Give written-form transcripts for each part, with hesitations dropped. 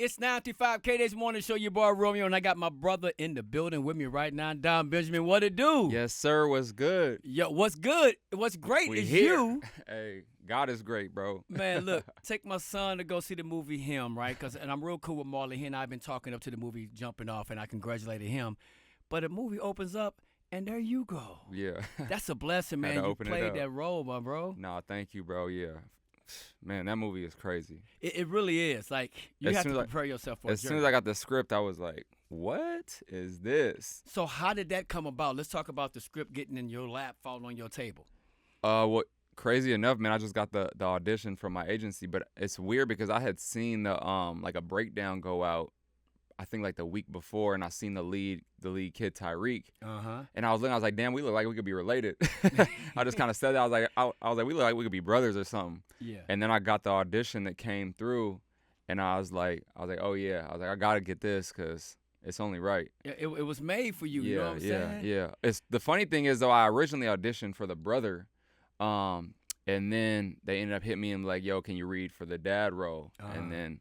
It's 95 K-Days Morning Show, your boy Romeo, and I got my brother in the building with me right now, Don Benjamin. What it do? Yes, sir. What's good? Yo, what's good? What's great We is here. you. Hey, God is great, bro. Man, look, take my son to go see the movie Him, right? And I'm real cool with Marley. He and I have been talking up to the movie Jumping Off, and I congratulated him. But the movie opens up, and there you go. Yeah. That's a blessing, man. You played that role, my bro. Nah, thank you, bro. Yeah. Man, that movie is crazy. It really is. Like, you have to prepare yourself for it. As soon as I got the script, I was like, what is this? So how did that come about? Let's talk about the script getting in your lap, falling on your table. What crazy enough, man, I just got the audition from my agency, but it's weird because I had seen the like a breakdown go out, I think like the week before, and I seen the lead kid Tyreek. And I was looking, I was like, damn, we look like we could be related. I just kind of said that. I was like, we look like we could be brothers or something. Yeah. And then I got the audition that came through, and I was like, oh yeah. I was like, I gotta get this because it's only right. It was made for you. You know what I'm saying? Yeah. It's the funny thing is though, I originally auditioned for the brother, and then they ended up hitting me and like, yo, can you read for the dad role? And then.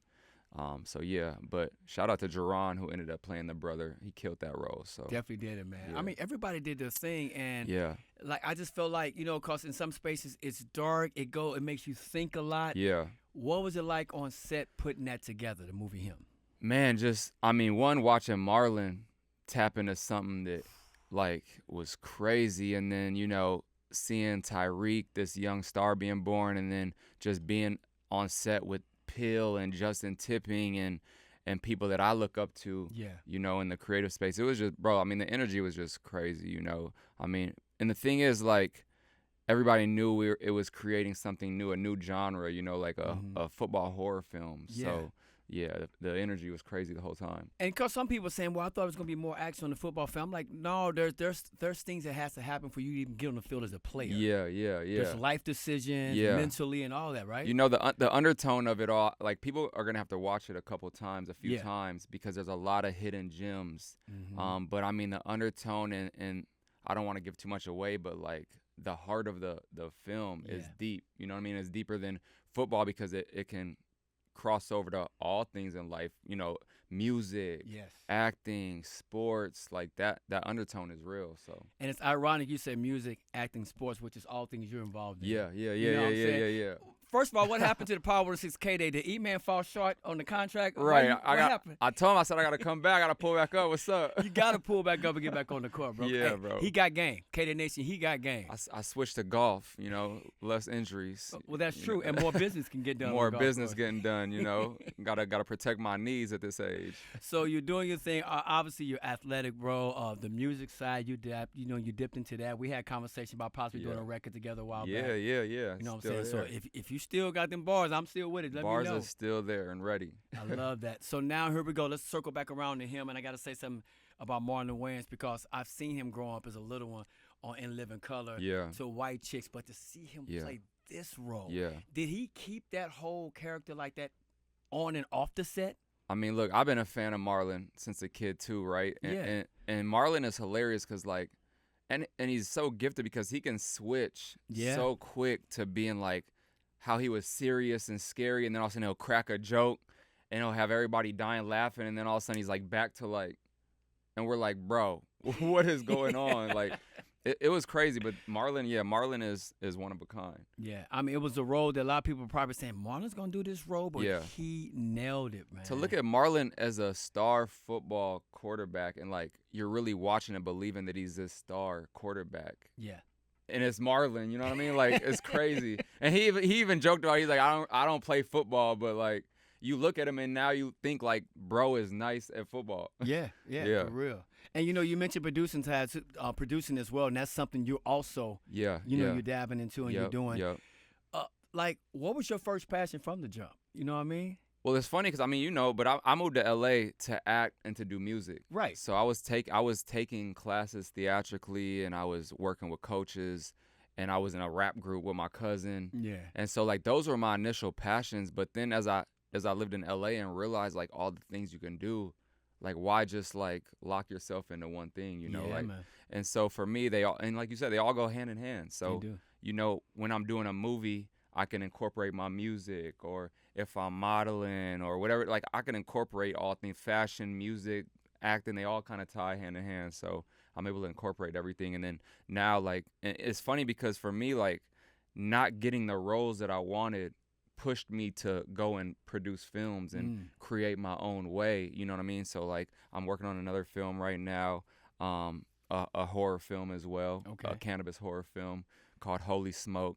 So yeah, but shout out to Jerron who ended up playing the brother. He killed that role. So definitely did it, man. Yeah. I mean, everybody did their thing, and yeah, like I just felt like, you know, cause in some spaces it's dark. It makes you think a lot. yeah. What was it like on set putting that together, the movie Him? Man, one, watching Marlon tap into something that like was crazy, and then you know seeing Tyreek, this young star being born, and then just being on set with Pill and Justin Tipping and people that I look up to, you know, in the creative space. It was just, bro, I mean, the energy was just crazy, you know. I mean, and the thing is, like, everybody knew it was creating something new, a new genre, you know, like a football horror film. Yeah. So, yeah, the energy was crazy the whole time. And because some people are saying, well, I thought it was going to be more action on the football film. I'm like, no, there's things that has to happen for you to even get on the field as a player. Yeah. There's life decisions, mentally and all that, right? You know, the undertone of it all, like, people are going to have to watch it a few times, because there's a lot of hidden gems. But, I mean, the undertone, and I don't want to give too much away, but, like, the heart of the film is deep. You know what I mean? It's deeper than football because it can cross over to all things in life, you know, music, acting, sports, like that You is real. So, and it's ironic you say music, acting, sports, which is all things you're involved in. Yeah. First of all, what happened to the Power 106 K-Day? Did E-Man fall short on the contract? Right. What happened? I told him, I said, I got to come back. I got to pull back up. What's up? You got to pull back up and get back on the court, bro. Yeah, hey, bro. He got game. K-Day Nation, he got game. I switched to golf, you know, less injuries. Well, that's true. And more business can get done. More business getting done, you know. Gotta protect my knees at this age. So you're doing your thing. Obviously, you're athletic, bro. The music side, you dipped into that. We had conversation about possibly doing a record together a while back. Yeah. You know what I'm saying? So if you still got them bars, I'm still with it. Let bars me know. are still there and ready. I love that. So now here we go. Let's circle back around to Him, and I got to say something about Marlon Wayans because I've seen him grow up as a little one on In Living Color to White Chicks, but to see him play this role, did he keep that whole character like that on and off the set? I mean, look, I've been a fan of Marlon since a kid too, right? And Marlon is hilarious because like, and he's so gifted because he can switch so quick to being like how he was serious and scary, and then all of a sudden he'll crack a joke and he'll have everybody dying laughing, and then all of a sudden he's like back to like, and we're like, bro, what is going on? Like, it was crazy, but Marlon is one of a kind. Yeah, I mean, it was a role that a lot of people were probably saying, Marlon's going to do this role, but he nailed it, man. To look at Marlon as a star football quarterback and, like, you're really watching and believing that he's this star quarterback. Yeah. And it's Marlon, you know what I mean? Like, it's crazy. And he even joked about it. He's like, I don't play football, but, like, you look at him and now you think, like, bro is nice at football. Yeah, for real. And, you know, you mentioned producing as well, and that's something you also, you're dabbing into and you're doing. Like, what was your first passion from the jump? You know what I mean? Well, it's funny because, I mean, you know, but I moved to L.A. to act and to do music. Right. So I was taking classes theatrically, and I was working with coaches, and I was in a rap group with my cousin. Yeah. And so, like, those were my initial passions. But then as I lived in L.A. and realized, like, all the things you can do, like, why just, like, lock yourself into one thing, you know? Yeah, like, man. And so for me, they all, and like you said, they all go hand in hand. So, you know, when I'm doing a movie, I can incorporate my music, or if I'm modeling or whatever, like I can incorporate all things, fashion, music, acting, they all kind of tie hand in hand. So I'm able to incorporate everything. And then now, like, and it's funny because for me, like, not getting the roles that I wanted pushed me to go and produce films and create my own way. You know what I mean? So like, I'm working on another film right now, a horror film as well, a cannabis horror film called Holy Smoke.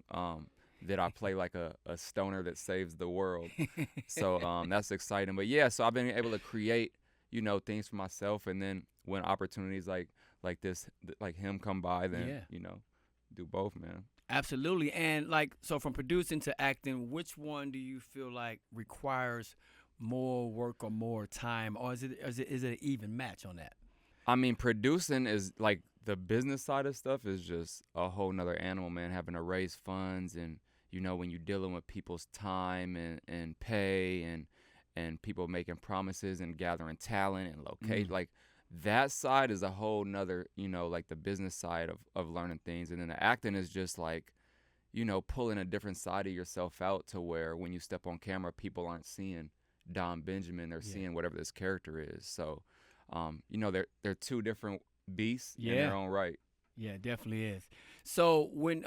That I play like a stoner that saves the world. So that's exciting. But yeah, so I've been able to create, you know, things for myself, and then when opportunities like this, like him come by, then you know, do both, man. Absolutely. And like, so from producing to acting, which one do you feel like requires more work or more time, or is it an even match on that? I mean, producing is like, the business side of stuff is just a whole nother animal, man. Having to raise funds, and you know, when you're dealing with people's time and pay and people making promises and gathering talent and locate, like that side is a whole nother, you know, like the business side of learning things. And then the acting is just like, you know, pulling a different side of yourself out to where when you step on camera, people aren't seeing Don Benjamin, they're seeing whatever this character is. So, you know, they're two different beasts in their own right. Yeah, it definitely is. So when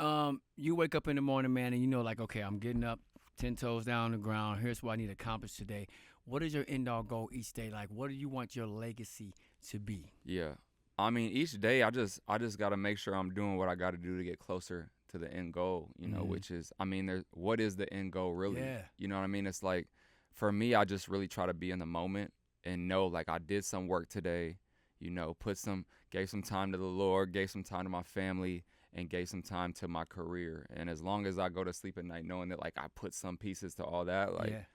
you wake up in the morning, man, and you know, like, okay, I'm getting up 10 toes down on the ground. Here's what I need to accomplish today. What is your end all goal each day? Like, what do you want your legacy to be? Yeah. I mean, each day I just got to make sure I'm doing what I got to do to get closer to the end goal, you know, which is, I mean, what is the end goal really? Yeah. You know what I mean? It's like, for me, I just really try to be in the moment and know, like, I did some work today, you know, gave some time to the Lord, gave some time to my family, and gave some time to my career. And as long as I go to sleep at night knowing that, like, I put some pieces to all that, like,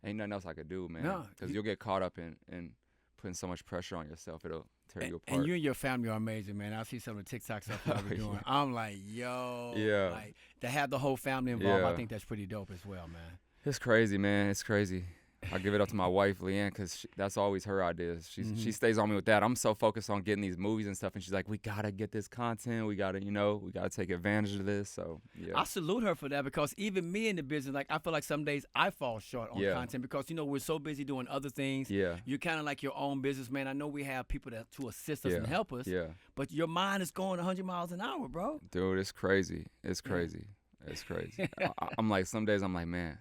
ain't nothing else I could do, man. No, because you'll get caught up in putting so much pressure on yourself. It'll tear you apart. And you and your family are amazing, man. I see some of the TikTok stuff y'all be doing. I'm like, yo. Like, to have the whole family involved, I think that's pretty dope as well, man. It's crazy, man. It's crazy. I give it up to my wife, Leanne, because that's always her ideas. She stays on me with that. I'm so focused on getting these movies and stuff, and she's like, we got to get this content. We got to, you know, we got to take advantage of this. So, yeah. I salute her for that, because even me in the business, like, I feel like some days I fall short on content because, you know, we're so busy doing other things. Yeah. You're kind of like your own businessman. I know we have people to assist us and help us. Yeah. But your mind is going 100 miles an hour, bro. Dude, it's crazy. It's crazy. It's crazy. I'm like, some days I'm like, man,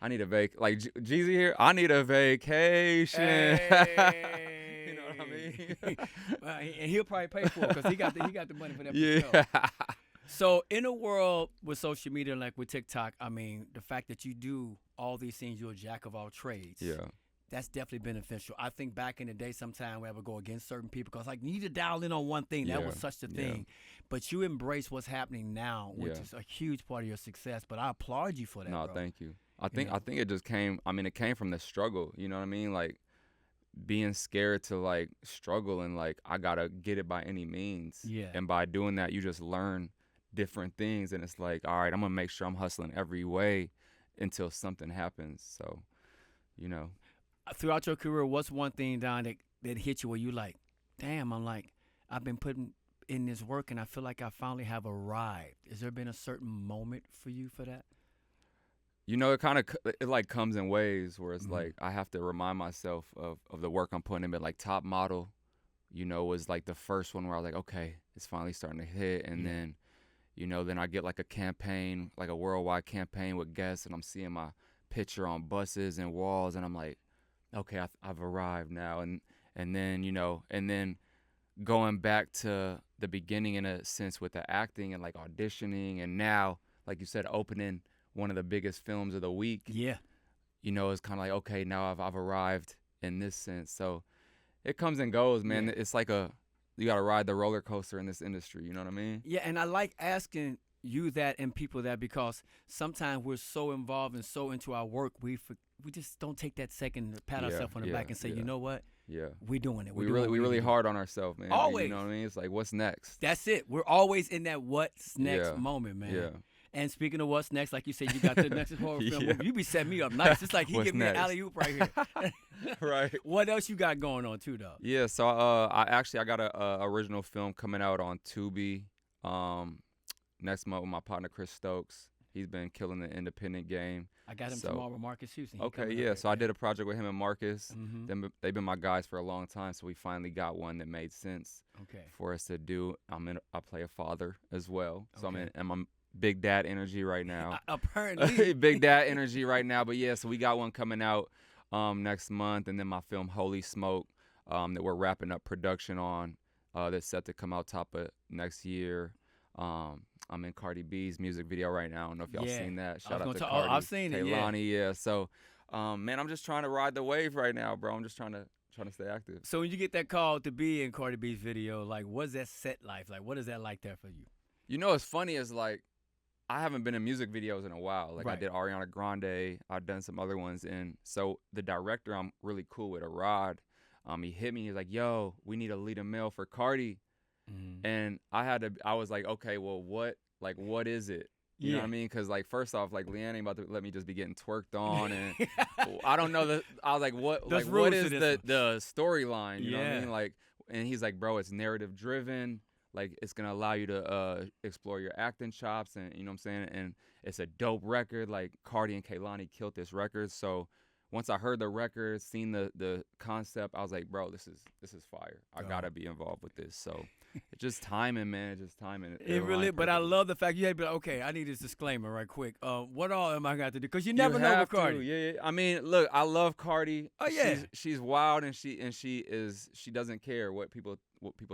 I need a like Jeezy here. I need a vacation. Hey. You know what I mean? And he'll probably pay for it because he got the money for that. Yeah. So in a world with social media, like with TikTok, I mean, the fact that you do all these things, you're a jack of all trades. Yeah. That's definitely beneficial. I think back in the day, sometimes we ever go against certain people because, like, you need to dial in on one thing. That was such the thing. But you embrace what's happening now, which is a huge part of your success. But I applaud you for that. No, bro. Thank you. I think it just came. I mean, it came from the struggle. You know what I mean? Like, being scared to, like, struggle and, like, I gotta get it by any means. Yeah. And by doing that, you just learn different things, and it's like, all right, I'm gonna make sure I'm hustling every way until something happens. So, you know. Throughout your career, what's one thing, Don, that hit you where you like, damn, I've been putting in this work and I feel like I finally have arrived? Has there been a certain moment for you for that? You know, it like comes in waves where it's like I have to remind myself of the work I'm putting in. But like Top Model, you know, was like the first one where I was like, okay, it's finally starting to hit. And then, you know, then I get like a campaign, like a worldwide campaign with guests, and I'm seeing my picture on buses and walls, and I'm like, okay, I've arrived now. And then, you know, and then going back to the beginning in a sense with the acting and like auditioning, and now, like you said, opening one of the biggest films of the week. Yeah. You know, it's kind of like, okay, now I've arrived in this sense. So it comes and goes, man. It's like you got to ride the roller coaster in this industry. You know what I mean? Yeah, and I like asking you that and people that, because sometimes we're so involved and so into our work, we just don't take that second to pat ourselves on the back and say, you know what? Yeah. We're doing it. We really hard on ourselves, man. Always. You know what I mean? It's like, what's next? That's it. We're always in that what's next moment, man. Yeah. And speaking of what's next, like you said, you got the next horror film. You be setting me up nice. It's like he giving me an alley-oop right here. Right. What else you got going on too, though? Yeah, so I got a original film coming out on Tubi next month with my partner Chris Stokes, He's been killing the independent game. I got him tomorrow with Marcus Houston. Okay, yeah. So I did a project with him and Marcus. They've been my guys for a long time, so we finally got one that made sense for us to do. I play a father as well, so I'm a big dad energy right now. Apparently. Big dad energy right now. But yeah, so we got one coming out next month, and then my film Holy Smoke that we're wrapping up production on that's set to come out top of next year. I'm in Cardi B's music video right now. I don't know if y'all seen that. Shout out to Cardi. I've seen it, Kaylani, yeah. So, man, I'm just trying to ride the wave right now, bro. I'm just trying to stay active. So when you get that call to be in Cardi B's video, like, what's that set life? Like, what is that like there for you? You know, what's funny is, like, I haven't been in music videos in a while. Like, I did Ariana Grande. I've done some other ones. And so the director I'm really cool with, Arad, he hit me. He's like, yo, we need a lead male for Cardi. And I was like, okay, well, what is it? You know what I mean? Because, like, first off, like, Leanne ain't about to let me just be getting twerked on. And I don't know. I was like, what is the storyline? You know what I mean? Like, and he's like, bro, it's narrative driven. Like, it's going to allow you to explore your acting chops. And, you know what I'm saying? And it's a dope record. Like, Cardi and Kaylani killed this record. So once I heard the record, seen the concept, I was like, bro, this is fire. I got to be involved with this. So it's just timing, man. It's just timing. It really, but I love the fact you had to be like, okay, I need this disclaimer right quick. What all am I got to do? Because you never know with Cardi. Yeah. I mean, look, I love Cardi. Oh yeah, she's wild and she doesn't care what people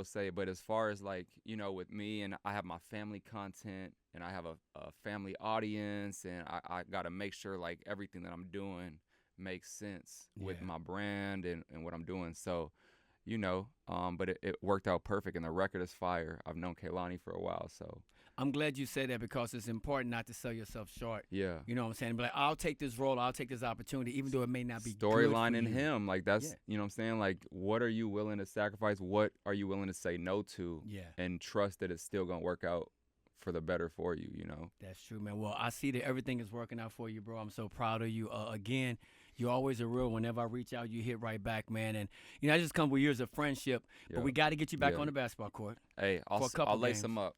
say. But as far as, like, you know, with me, and I have my family content and I have a family audience, and I got to make sure, like, everything that I'm doing makes sense with my brand and what I'm doing. So, you know, but it worked out perfect, and the record is fire. I've known Kaylani for a while, so. I'm glad you said that, because it's important not to sell yourself short. Yeah. You know what I'm saying? But, like, I'll take this role, I'll take this opportunity, even though it may not be storyline in him. Like, that's, you know what I'm saying? Like, what are you willing to sacrifice? What are you willing to say no to? Yeah. And trust that it's still gonna work out for the better for you, you know? That's true, man. Well, I see that everything is working out for you, bro. I'm so proud of you. Again, you're always a real. Whenever I reach out, you hit right back, man. And, you know, I just come with years of friendship, but we got to get you back on the basketball court. Hey, I'll lace them up.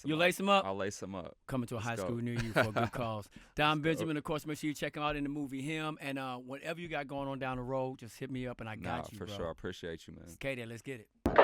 You lace them up? I'll lace them up. Coming to a high school near you for a good cause. Don Benjamin, of course, make sure you check him out in the movie Him. And whatever you got going on down the road, just hit me up and I got you, for bro. sure. I appreciate you, man. Katie, let's get it.